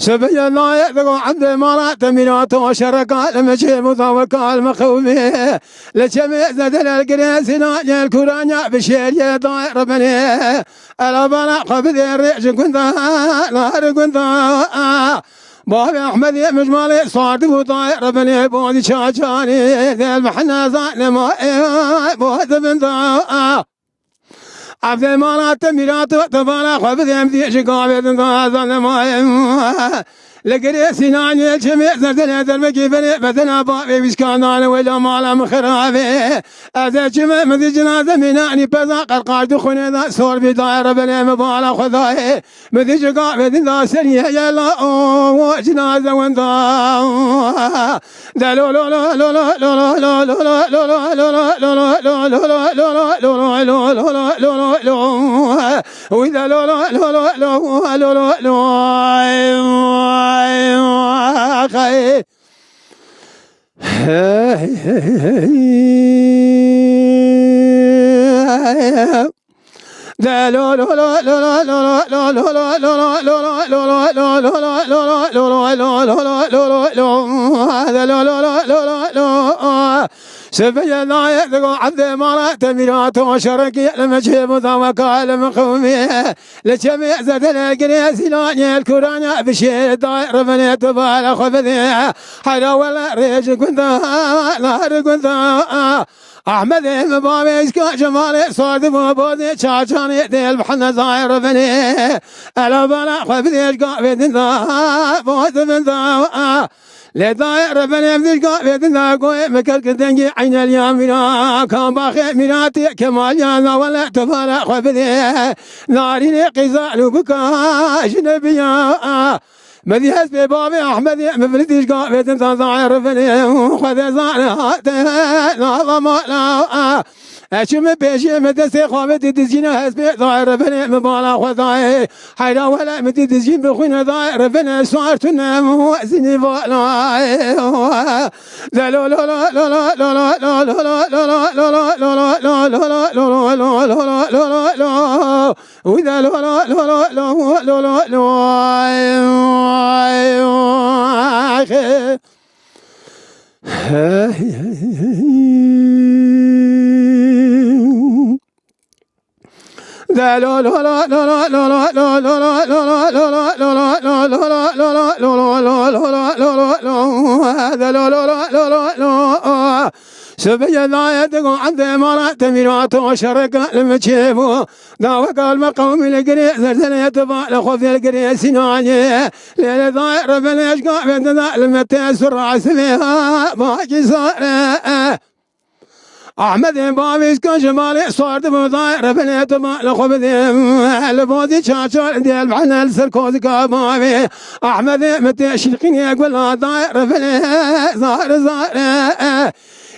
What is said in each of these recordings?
سبي الله يذكر عبد مرات ميرات وشركا لمشي مذوقا المخومي لجميع زدل القريس ناجي الكورانيا بشير يا ربني الا بلا قبل الريش كنت نهار كنت بابي احمد يا مجمالي صارت وطاير ربني بودي شاشاني ذي المحنة ظالمة بود بنت عبد المرات ميرات تبالا خبز يمدي شقابي ظالمة لقري سناني الجميع زرتني دربكي بني بدنا بابي بسكان انا ولا مالا مخرابي هذا جمع مذي جنازة مناني بزاق القاعد خوني ذا صور بداير بني مبالا خذاي مذي شقابي ذا سريع يلا وجنازة وانذا ذا لو لو لو لو لو لو لو لو لو وإذا لو لو لو لو لو لو لو خي لا لا لا لا لا لا لا لا لا لا سبي الله يذكر عبد مرات ميرات وشركي المشي مذوقا المخومي لجميع زدل القريس ناجي الكورانيا بشير داير بني تبال خبذي حيلا ولا ريش كنت نهار كنت احمد مبابي اسكا جمالي صاد بودي شاشاني ديل بحنا زاير بني الا بلا خبذي اشقا بيدنا بود بنتا لداير بني بدشقا بيدنا قوي مكل كدنجي عين اليامنا كان باخي مناتي كمال يانا ولا تبالا خبذي ناريني قزال بكا جنبيا مذي حسبي بابي احمد مفلتيش قابت انت ظاهر فني خذ زانات نظم لا اشم بيشي مدسي خابت تسجين حسبي ظاهر فني مبالا خذاي حيلا ولا متي تسجين بخوين ظاهر فني صارتنا موزني بالا لا لا لا لا لا لا لا لا لا لا لا وإذا لا لا لا لا لا لا لا لا لا لا لا لا لا لا لا سبي الله يدق عبد مرات ميرات وشركا المشيبو داوك المقوم القري زرزل يتبال خذ القري سناني ليل ضاير بالاشقاء بيدنا المتيسر عسليها باقي صار احمد بابي اسكن شمالي صارت بضاير بني تبال خذ البودي شاشر ديال بحنا السركوز كبابي احمد متشرقين يقول ضاير بني زار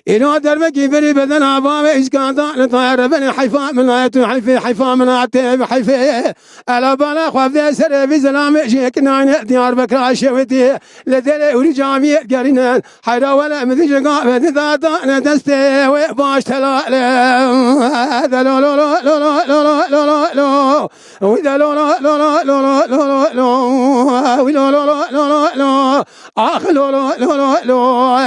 إنه دربكي بري بدنا بابي إيش كان ضال طاير بني حيفا من عيتو حيفا من عتيب حيفا ألا بلا خاف ذي سر في زلام شيك نان ديار بكرا شوتي لدلي ورجامي قرينا حيرا ولا مذي جقا بدنا ضال دستي وباش تلا هذا لو لو لو لو لو لو لو وإذا لو لو لو لو لو لو لو لو لو لو آخ لو لو لو لو